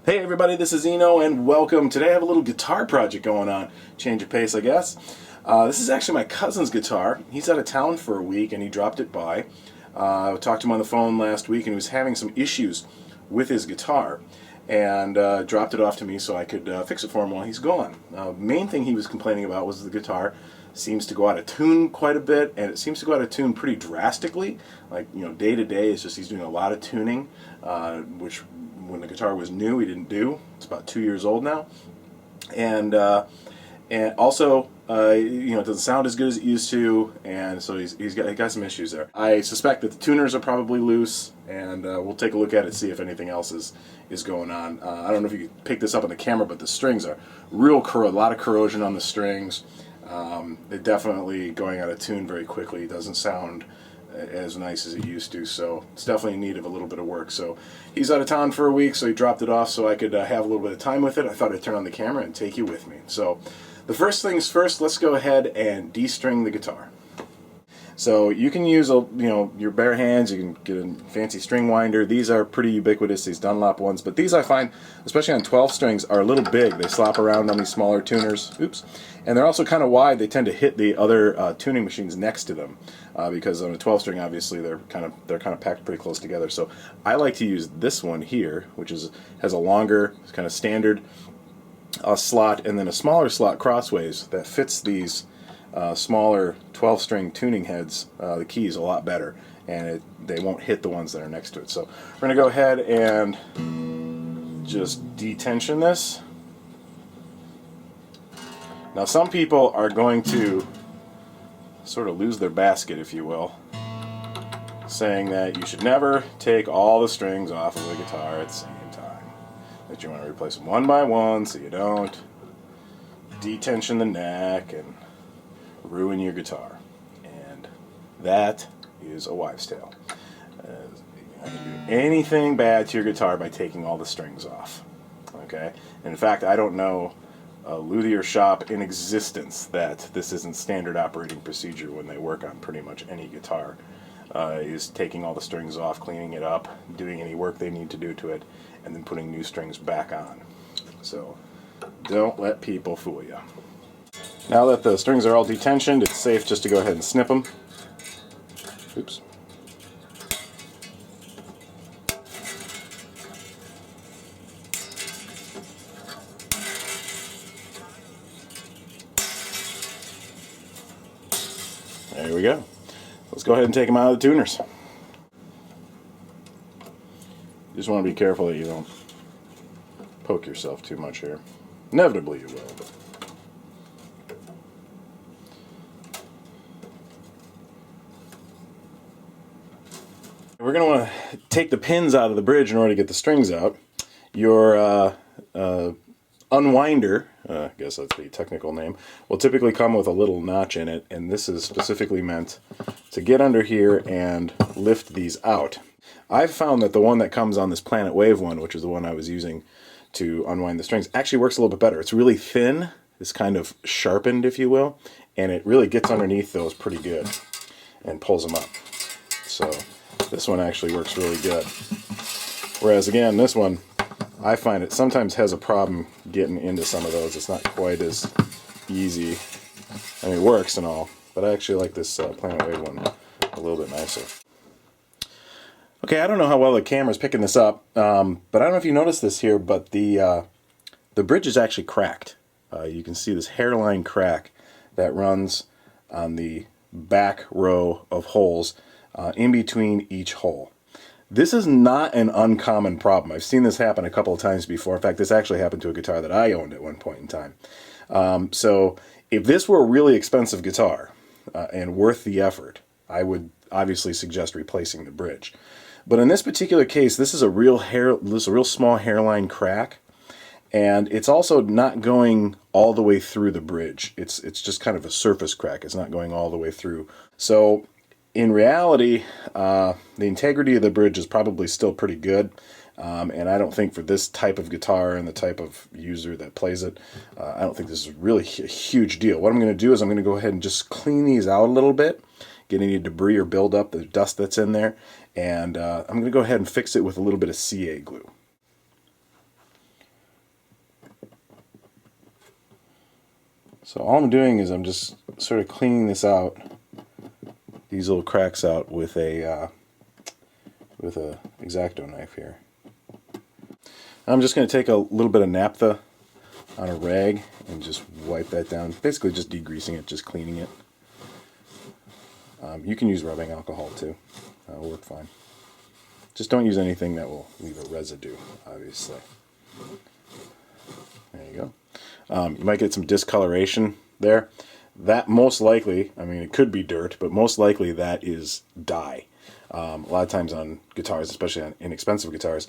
Hey everybody, this is Eno and welcome. Today I have a little guitar project going on. Change of pace, I guess. This is actually my cousin's guitar. He's out of town for a week and he dropped it by. I talked to him on the phone last week and he was having some issues with his guitar and dropped it off to me so I could fix it for him while he's gone. Main thing he was complaining about was the guitar seems to go out of tune quite a bit, and it seems to go out of tune pretty drastically. Like, you know, day to day, it's just he's doing a lot of tuning, which when the guitar was new he didn't do. It's about 2 years old now, and also you know, it doesn't sound as good as it used to, and so he got some issues there. I suspect that the tuners are probably loose, and we'll take a look at it, see if anything else is going on. I don't know if you can pick this up on the camera, but the strings are a lot of corrosion on the strings. They're definitely going out of tune very quickly. It doesn't sound as nice as it used to, so it's definitely in need of a little bit of work. So he's out of town for a week, so he dropped it off so I could have a little bit of time with it. I thought I'd turn on the camera and take you with me. So the first things first, let's go ahead and de-string the guitar. So you can use your bare hands, you can get a fancy string winder. These are pretty ubiquitous, these Dunlop ones, but these I find, especially on 12 strings, are a little big. They slop around on these smaller tuners. Oops. And they're also kind of wide. They tend to hit the other tuning machines next to them because on a 12 string, obviously, they're kind of packed pretty close together. So I like to use this one here, which has a longer kind of standard slot, and then a smaller slot crossways that fits these smaller 12-string tuning heads, the keys, a lot better, and they won't hit the ones that are next to it. So we're going to go ahead and just detension this. Now some people are going to sort of lose their basket, if you will, saying that you should never take all the strings off of the guitar at the same time, that you want to replace them one by one so you don't detension the neck and ruin your guitar. And that is a wives' tale. You can do anything bad to your guitar by taking all the strings off. Okay? And in fact, I don't know a luthier shop in existence that this isn't standard operating procedure when they work on pretty much any guitar, is taking all the strings off, cleaning it up, doing any work they need to do to it, and then putting new strings back on. So don't let people fool you. Now that the strings are all detensioned, it's safe just to go ahead and snip them. Oops. There we go. Let's go ahead and take them out of the tuners. You just want to be careful that you don't poke yourself too much here. Inevitably you will, but we're going to want to take the pins out of the bridge in order to get the strings out. Your unwinder, I guess that's the technical name, will typically come with a little notch in it, and this is specifically meant to get under here and lift these out. I've found that the one that comes on this Planet Wave one, which is the one I was using to unwind the strings, actually works a little bit better. It's really thin, it's kind of sharpened, if you will, and it really gets underneath those pretty good and pulls them up. So this one actually works really good. Whereas again, this one, I find it sometimes has a problem getting into some of those. It's not quite as easy. I mean, it works and all, but I actually like this Planet Wave one a little bit nicer. Okay, I don't know how well the camera's picking this up, but I don't know if you noticed this here, but the bridge is actually cracked. You can see this hairline crack that runs on the back row of holes in between each hole. This is not an uncommon problem. I've seen this happen a couple of times before. In fact, this actually happened to a guitar that I owned at one point in time. So if this were a really expensive guitar and worth the effort, I would obviously suggest replacing the bridge. But in this particular case, this is a real small hairline crack, and it's also not going all the way through the bridge. It's just kind of a surface crack. It's not going all the way through. So in reality, the integrity of the bridge is probably still pretty good, and I don't think for this type of guitar and the type of user that plays it, I don't think this is really a huge deal. What I'm going to do is I'm going to go ahead and just clean these out a little bit, get any debris or build up the dust that's in there, and I'm going to go ahead and fix it with a little bit of CA glue. So all I'm doing is I'm just sort of cleaning this out, these little cracks out with a X-Acto knife here. I'm just going to take a little bit of naphtha on a rag and just wipe that down. Basically just degreasing it, just cleaning it. You can use rubbing alcohol too. That'll work fine. Just don't use anything that will leave a residue, obviously. There you go. You might get some discoloration there. That most likely, I mean, it could be dirt, but most likely that is dye. A lot of times on guitars, especially on inexpensive guitars,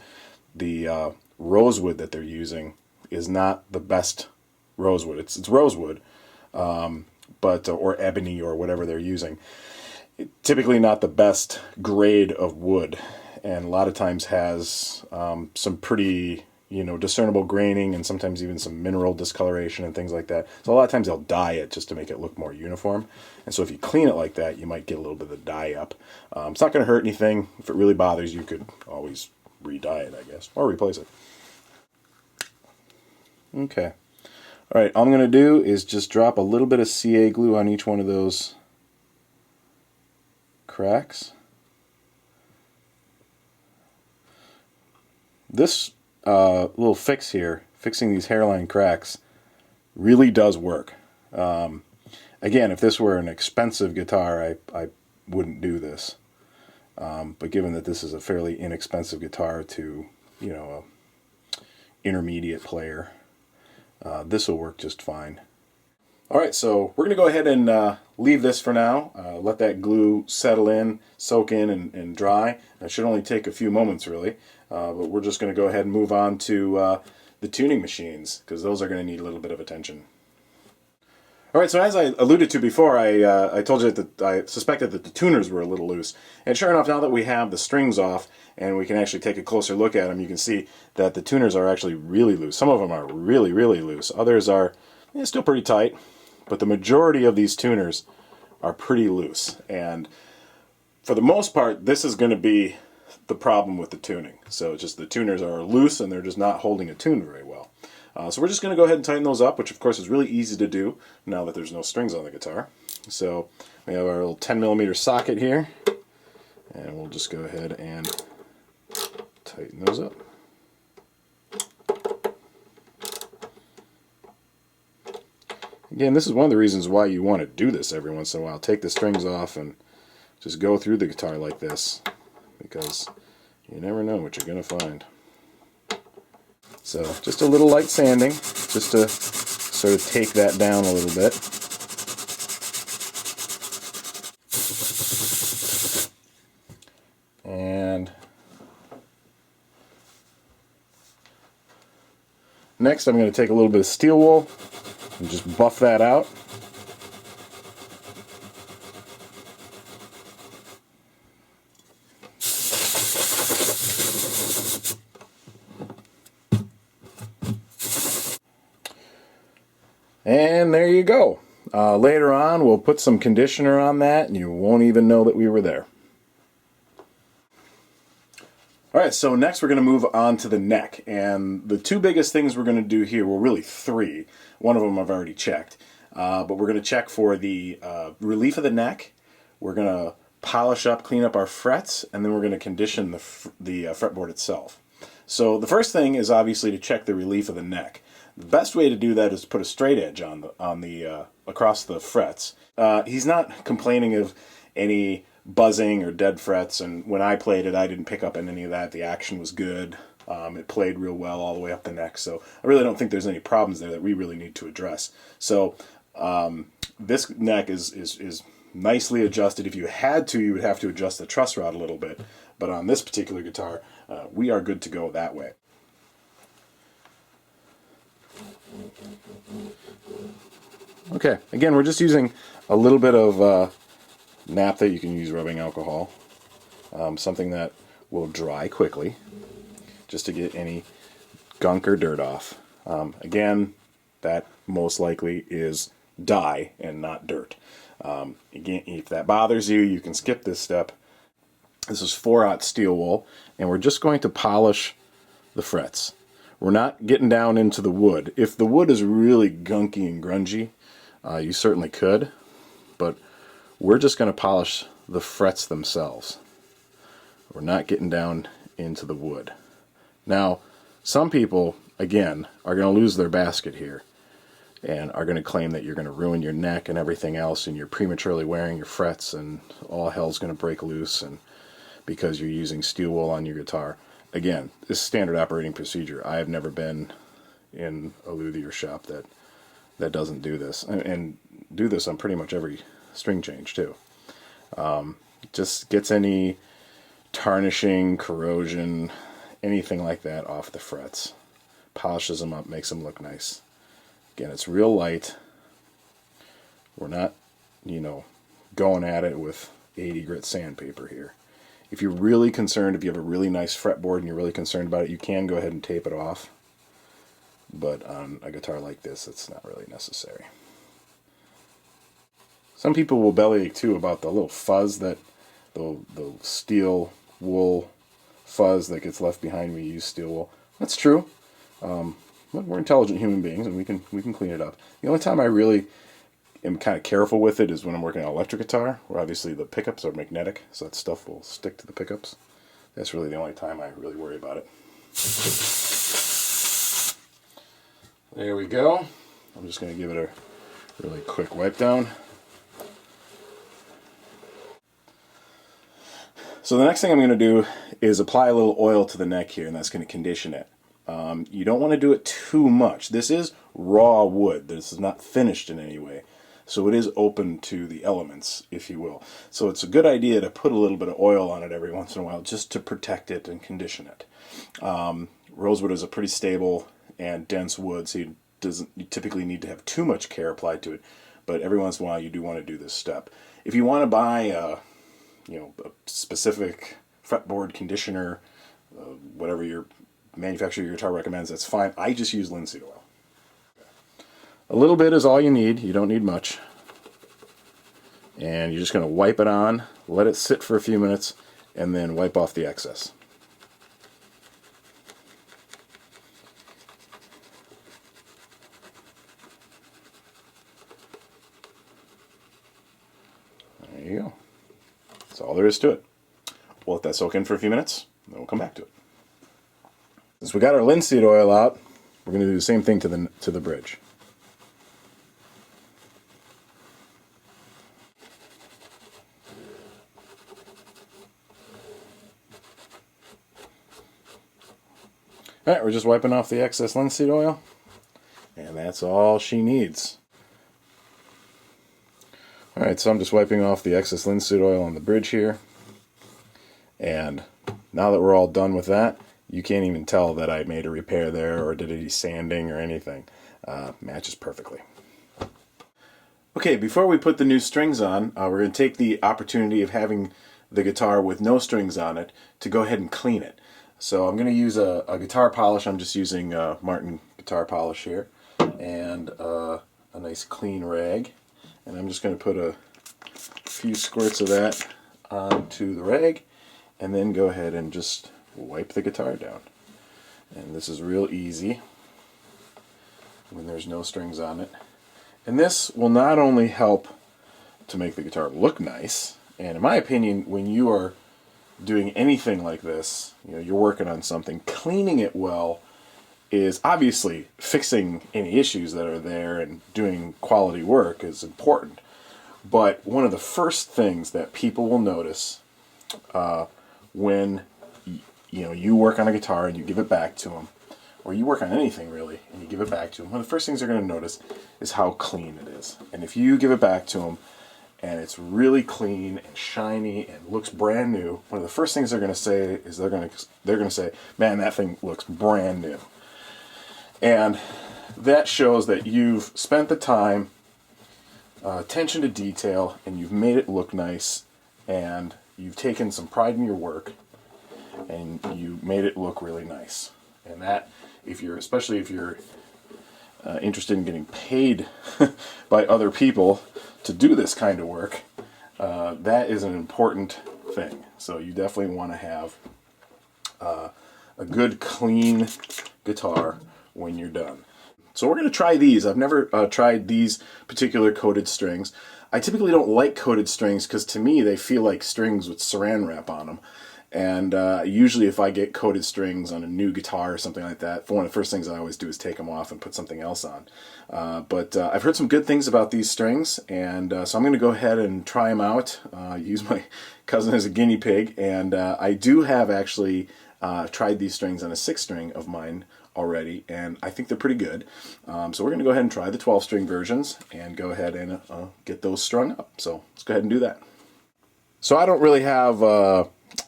the rosewood that they're using is not the best rosewood. It's rosewood, but or ebony or whatever they're using. Typically not the best grade of wood, and a lot of times has some pretty, you know, discernible graining and sometimes even some mineral discoloration and things like that. So a lot of times they'll dye it just to make it look more uniform. And so if you clean it like that, you might get a little bit of the dye up. It's not going to hurt anything. If it really bothers you, you could always re-dye it, I guess, or replace it. Okay. All right, all I'm going to do is just drop a little bit of CA glue on each one of those cracks. This little fix here, fixing these hairline cracks, really does work. Again, if this were an expensive guitar, I wouldn't do this. But given that this is a fairly inexpensive guitar to, you know, a intermediate player, this will work just fine. Alright, so we're going to go ahead and leave this for now. Let that glue settle in, soak in, and dry. It should only take a few moments, really. But we're just going to go ahead and move on to the tuning machines, because those are going to need a little bit of attention. Alright, so as I alluded to before, I told you that I suspected that the tuners were a little loose. And sure enough, now that we have the strings off and we can actually take a closer look at them, you can see that the tuners are actually really loose. Some of them are really, really loose. Others are still pretty tight. But the majority of these tuners are pretty loose. And for the most part, this is going to be the problem with the tuning. So just the tuners are loose and they're just not holding a tune very well. So we're just going to go ahead and tighten those up, which of course is really easy to do now that there's no strings on the guitar. So we have our little 10mm socket here, and we'll just go ahead and tighten those up. Again, this is one of the reasons why you want to do this every once in a while. Take the strings off and just go through the guitar like this, because you never know what you're going to find. So just a little light sanding, just to sort of take that down a little bit. And next I'm going to take a little bit of steel wool and just buff that out. And there you go. Later on we'll put some conditioner on that and you won't even know that we were there. Alright, so next we're going to move on to the neck, and the two biggest things we're going to do here, well really three. One of them I've already checked, but we're going to check for the relief of the neck, we're going to polish up, clean up our frets, and then we're going to condition the fretboard itself. So the first thing is obviously to check the relief of the neck. The best way to do that is to put a straight edge on the across the frets. He's not complaining of any buzzing or dead frets, and when I played it I didn't pick up on any of that. The action was good. It played real well all the way up the neck, so I really don't think there's any problems there that we really need to address. So this neck is nicely adjusted. If you had to, you would have to adjust the truss rod a little bit, but on this particular guitar we are good to go that way. Okay, again we're just using a little bit of naphtha. You can use rubbing alcohol, something that will dry quickly, just to get any gunk or dirt off. Again, that most likely is dye and not dirt. Again, if that bothers you, you can skip this step. This is 4/0 steel wool, and we're just going to polish the frets. We're not getting down into the wood. If the wood is really gunky and grungy, You certainly could, but we're just going to polish the frets themselves. We're not getting down into the wood. Now, some people, again, are going to lose their basket here and are going to claim that you're going to ruin your neck and everything else, and you're prematurely wearing your frets and all hell's going to break loose and because you're using steel wool on your guitar. Again, this is standard operating procedure. I have never been in a luthier shop that doesn't do this, and do this on pretty much every string change too. Just gets any tarnishing, corrosion, anything like that off the frets, polishes them up, makes them look nice. Again, it's real light. We're not, going at it with 80 grit sandpaper here. If you're really concerned, if you have a really nice fretboard and you're really concerned about it, you can go ahead and tape it off. But on a guitar like this, it's not really necessary. Some people will bellyache too about the little fuzz, that the steel wool fuzz that gets left behind when you use steel wool. That's true. But we're intelligent human beings, and we can clean it up. The only time I really am kind of careful with it is when I'm working on an electric guitar, where obviously the pickups are magnetic, so that stuff will stick to the pickups. That's really the only time I really worry about it. There we go. I'm just going to give it a really quick wipe down. So the next thing I'm going to do is apply a little oil to the neck here, and that's going to condition it. You don't want to do it too much. This is raw wood. This is not finished in any way. So it is open to the elements, if you will. So it's a good idea to put a little bit of oil on it every once in a while just to protect it and condition it. Rosewood is a pretty stable and dense wood, so you typically need to have too much care applied to it. But every once in a while you do want to do this step. If you want to buy a specific fretboard conditioner, whatever your manufacturer of your guitar recommends, that's fine. I just use linseed oil. A little bit is all you need. You don't need much. And you're just going to wipe it on, let it sit for a few minutes, and then wipe off the excess. There you go. That's all there is to it. We'll let that soak in for a few minutes, and then we'll come back to it. Since we got our linseed oil out, we're going to do the same thing to the bridge. Alright, we're just wiping off the excess linseed oil, and that's all she needs. Alright, so I'm just wiping off the excess linseed oil on the bridge here, and now that we're all done with that, you can't even tell that I made a repair there or did any sanding or anything. Matches perfectly. Okay, before we put the new strings on, we're going to take the opportunity of having the guitar with no strings on it to go ahead and clean it. So I'm going to use a guitar polish. I'm just using Martin guitar polish here, and a nice clean rag. And I'm just going to put a few squirts of that onto the rag, and then go ahead and just wipe the guitar down. And this is real easy when there's no strings on it. And this will not only help to make the guitar look nice, and in my opinion, when you are doing anything like this, you're working on something, cleaning it well is obviously fixing any issues that are there, and doing quality work is important. But one of the first things that people will notice when you work on a guitar and you give it back to them, or you work on anything really and you give it back to them, one of the first things they're going to notice is how clean it is. And if you give it back to them and it's really clean and shiny and looks brand new, one of the first things they're going to say is they're going to say, "Man, that thing looks brand new." And that shows that you've spent the time, attention to detail, and you've made it look nice, and you've taken some pride in your work, and you made it look really nice. And that, especially if you're interested in getting paid by other people to do this kind of work, that is an important thing. So you definitely want to have a good, clean guitar when you're done. So we're going to try these. I've never tried these particular coated strings. I typically don't like coated strings because to me they feel like strings with saran wrap on them. And usually if I get coated strings on a new guitar or something like that, one of the first things I always do is take them off and put something else on. But I've heard some good things about these strings, and so I'm going to go ahead and try them out, use my cousin as a guinea pig, and I do have actually tried these strings on a 6-string of mine already, and I think they're pretty good. So we're going to go ahead and try the 12-string versions and go ahead and get those strung up. So let's go ahead and do that. So I don't really have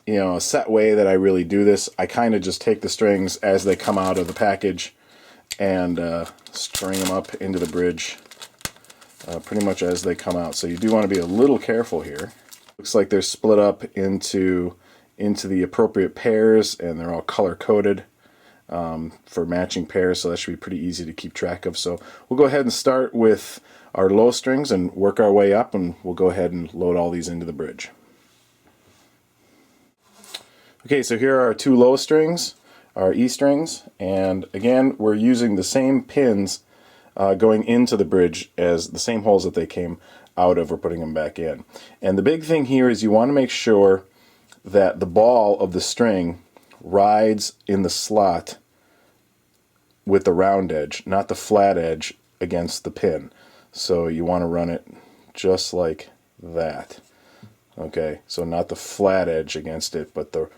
you know, a set way that I really do this. I kind of just take the strings as they come out of the package and string them up into the bridge pretty much as they come out. So you do want to be a little careful here. Looks like they're split up into the appropriate pairs, and they're all color coded for matching pairs, so that should be pretty easy to keep track of. So we'll go ahead and start with our low strings and work our way up, and we'll go ahead and load all these into the bridge. Okay, so here are our 2 low strings, our E strings, and again we're using the same pins going into the bridge as the same holes that they came out of. We're putting them back in. And the big thing here is you want to make sure that the ball of the string rides in the slot with the round edge, not the flat edge against the pin. So you want to run it just like that. Okay, so not the flat edge against it, but the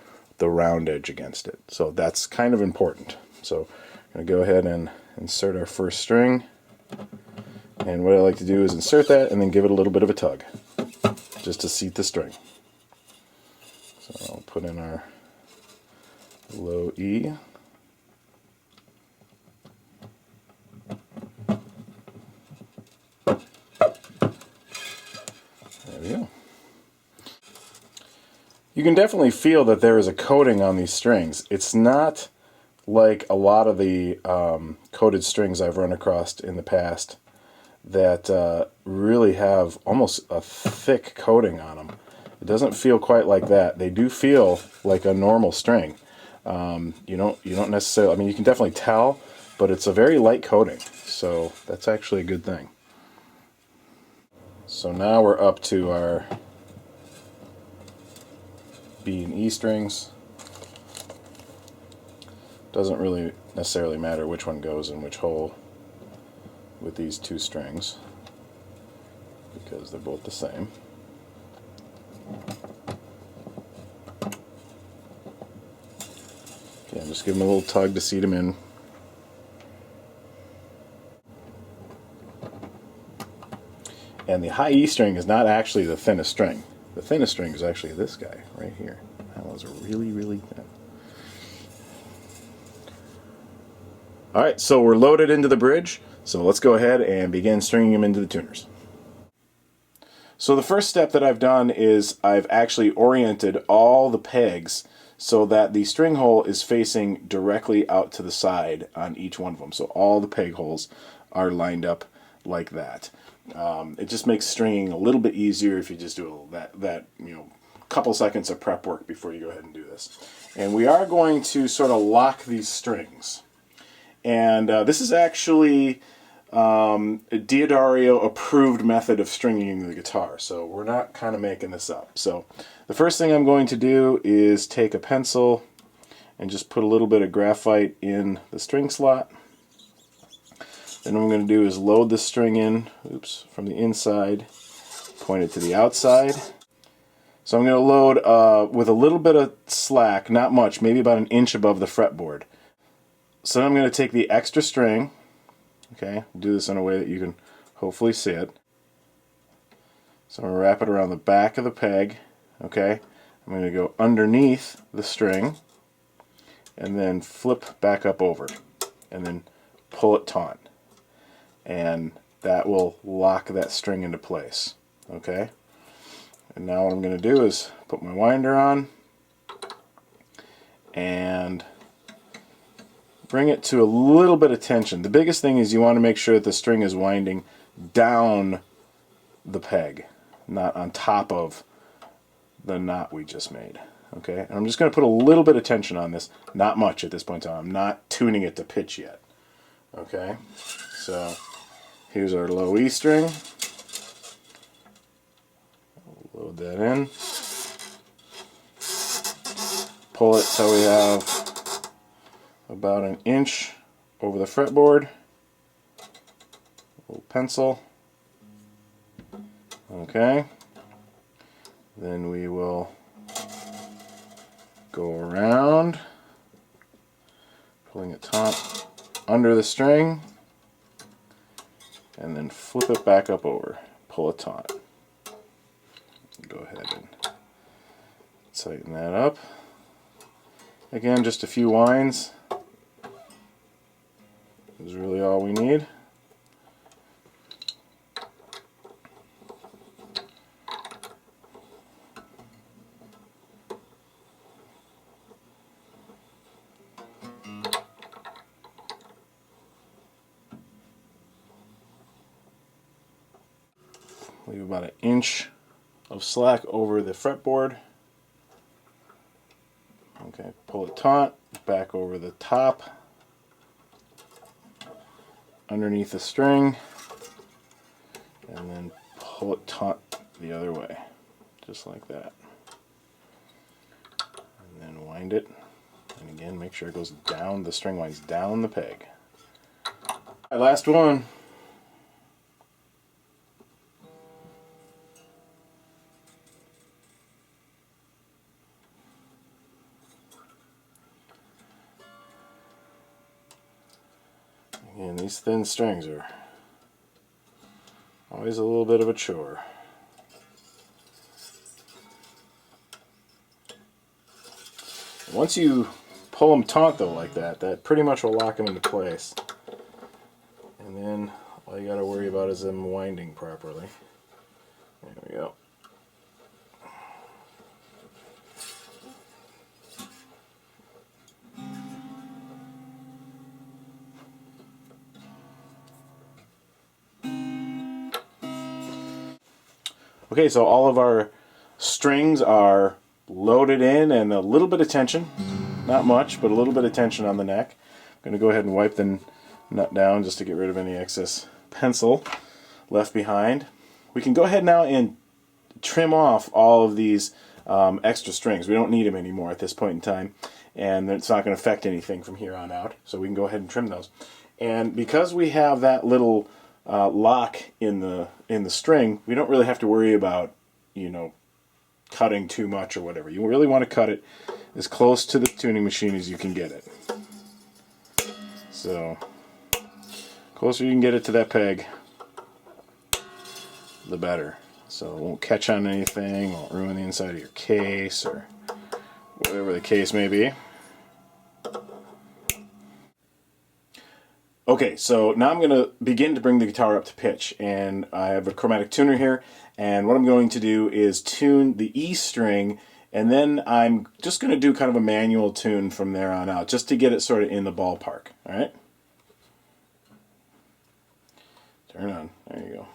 round edge against it. So that's kind of important. So I'm going to go ahead and insert our first string. And what I like to do is insert that and then give it a little bit of a tug, just to seat the string. So I'll put in our low E. There we go. You can definitely feel that there is a coating on these strings. It's not like a lot of the coated strings I've run across in the past that really have almost a thick coating on them. It doesn't feel quite like that. They do feel like a normal string. You don't necessarily, I mean, you can definitely tell, but it's a very light coating, so that's actually a good thing. So now we're up to our B and E strings. Doesn't really necessarily matter which one goes in which hole with these 2 strings because they're both the same. Okay, just give them a little tug to seat them in. And the high E string is not actually the thinnest string. The thinnest string is actually this guy right here. That one's really, really thin. Alright, so we're loaded into the bridge, so let's go ahead and begin stringing them into the tuners. So the first step that I've done is I've actually oriented all the pegs so that the string hole is facing directly out to the side on each one of them. So all the peg holes are lined up like that. It just makes stringing a little bit easier if you just do that couple seconds of prep work before you go ahead and do this. And we are going to sort of lock these strings. And this is actually a Diodario approved method of stringing the guitar, so we're not kind of making this up. So the first thing I'm going to do is take a pencil and just put a little bit of graphite in the string slot. Then what I'm going to do is load the string in, from the inside, point it to the outside. So I'm going to load with a little bit of slack, not much, maybe about an inch above the fretboard. So then I'm going to take the extra string, okay, do this in a way that you can hopefully see it. So I'm going to wrap it around the back of the peg, okay. I'm going to go underneath the string and then flip back up over and then pull it taut. And that will lock that string into place, okay. And now what I'm going to do is put my winder on and bring it to a little bit of tension. The biggest thing is you want to make sure that the string is winding down the peg, not on top of the knot we just made. Okay, and I'm just going to put a little bit of tension on this, not much at this point in time. I'm not tuning it to pitch yet. Okay, so here's our low E string. Load that in. Pull it till we have about an inch over the fretboard. A little pencil. Okay. Then we will go around, pulling it taut under the string, and then flip it back up over. Pull it taut. Go ahead and tighten that up. Again, just a few winds is really all we need. Leave about an inch of slack over the fretboard. Okay, pull it taut, back over the top, underneath the string, and then pull it taut the other way, just like that. And then wind it, and again, make sure it goes down, the string winds down the peg. All right, last one. And these thin strings are always a little bit of a chore. Once you pull them taut though like that, that pretty much will lock them into place. And then all you got to worry about is them winding properly. There we go. Okay, so all of our strings are loaded in and a little bit of tension, not much, but a little bit of tension on the neck. I'm going to go ahead and wipe the nut down just to get rid of any excess pencil left behind. We can go ahead now and trim off all of these extra strings. We don't need them anymore at this point in time, and it's not going to affect anything from here on out, so we can go ahead and trim those. And because we have that little lock in the string, we don't really have to worry about, you know, cutting too much or whatever. You really want to cut it as close to the tuning machine as you can get it. So, closer you can get it to that peg, the better. So it won't catch on anything, won't ruin the inside of your case or whatever the case may be. Okay, so now I'm going to begin to bring the guitar up to pitch, and I have a chromatic tuner here, and what I'm going to do is tune the E string, and then I'm just going to do kind of a manual tune from there on out, just to get it sort of in the ballpark. Alright? Turn on. There you go.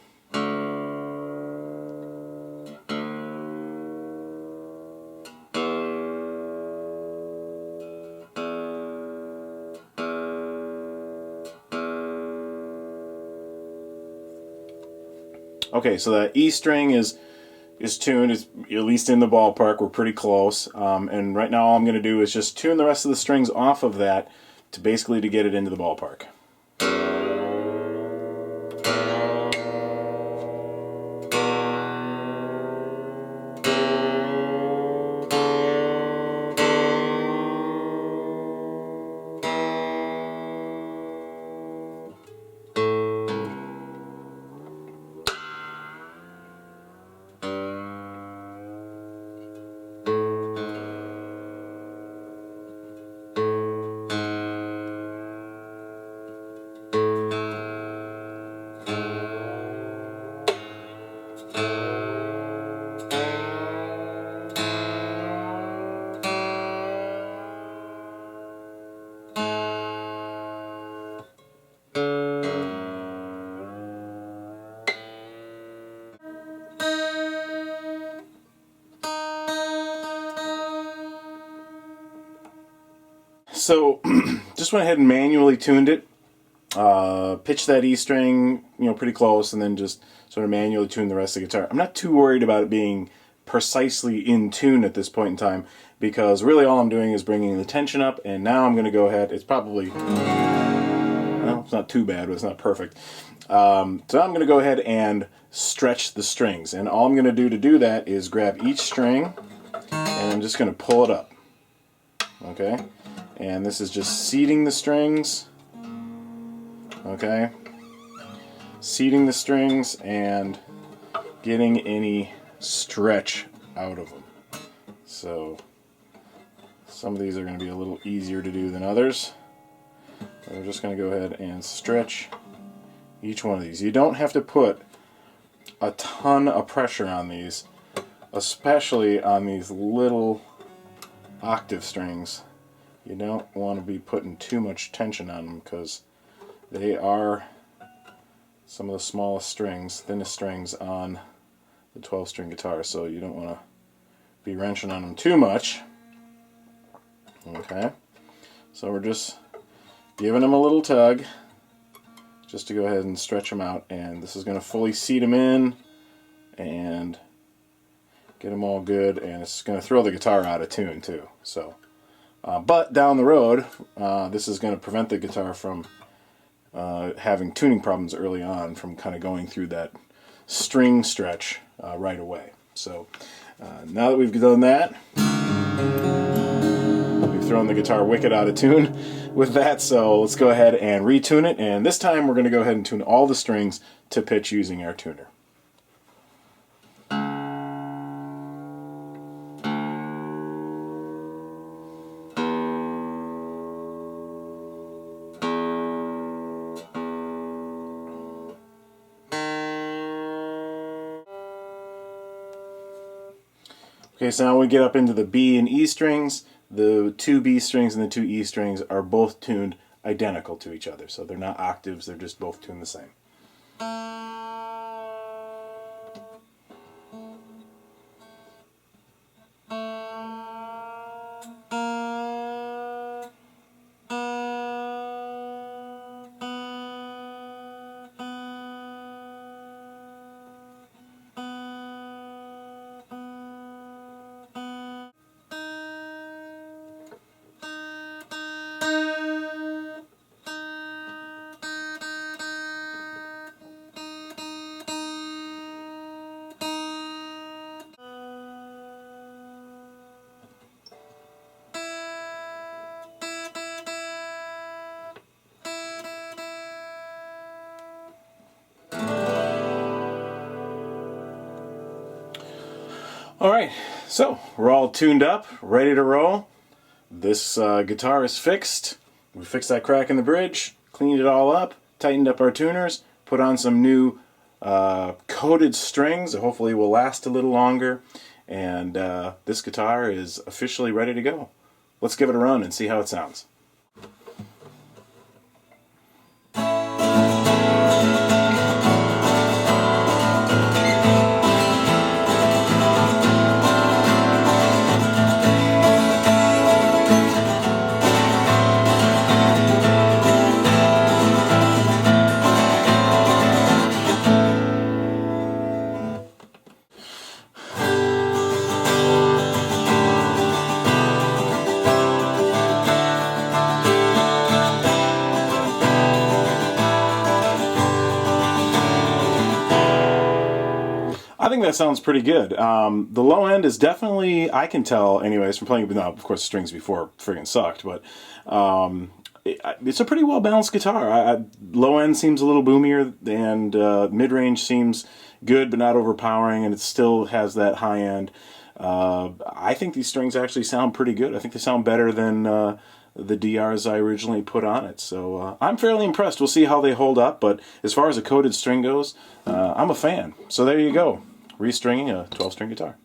Okay, so that E string is tuned, is at least in the ballpark. We're pretty close. And right now all I'm going to do is just tune the rest of the strings off of that to basically to get it into the ballpark. So just went ahead and manually tuned it. pitch that E string, pretty close, and then just sort of manually tune the rest of the guitar. I'm not too worried about it being precisely in tune at this point in time, because really all I'm doing is bringing the tension up, and now I'm going to go ahead. It's probably, well, it's not too bad, but it's not perfect. So I'm going to go ahead and stretch the strings, and all I'm going to do that is grab each string, and I'm just going to pull it up. Okay, and this is just seating the strings. Okay, seating the strings and getting any stretch out of them. So some of these are going to be a little easier to do than others. So we're just going to go ahead and stretch each one of these. You don't have to put a ton of pressure on these, especially on these little octave strings. You don't want to be putting too much tension on them, because they are some of the smallest strings, thinnest strings on the 12-string guitar, so you don't want to be wrenching on them too much. Okay, so we're just giving them a little tug just to go ahead and stretch them out, and this is going to fully seat them in and get them all good, and it's going to throw the guitar out of tune too. So, but down the road, this is going to prevent the guitar from having tuning problems early on, from kind of going through that string stretch right away. So now that we've done that, we've thrown the guitar wicked out of tune with that, so let's go ahead and retune it, and this time we're going to go ahead and tune all the strings to pitch using our tuner. Okay, so now we get up into the B and E strings. The two B strings and the two E strings are both tuned identical to each other. So they're not octaves, they're just both tuned the same. Alright, so we're all tuned up, ready to roll. This guitar is fixed. We fixed that crack in the bridge, cleaned it all up, tightened up our tuners, put on some new coated strings that hopefully will last a little longer, and this guitar is officially ready to go. Let's give it a run and see how it sounds. I think that sounds pretty good. The low end is definitely, I can tell anyways from playing, now of course the strings before friggin' sucked, but it's a pretty well balanced guitar. Low end seems a little boomier, and mid-range seems good but not overpowering, and it still has that high end. I think these strings actually sound pretty good. I think they sound better than the DRs I originally put on it. So I'm fairly impressed. We'll see how they hold up, but as far as a coated string goes, I'm a fan. So there you go, restringing a 12-string guitar.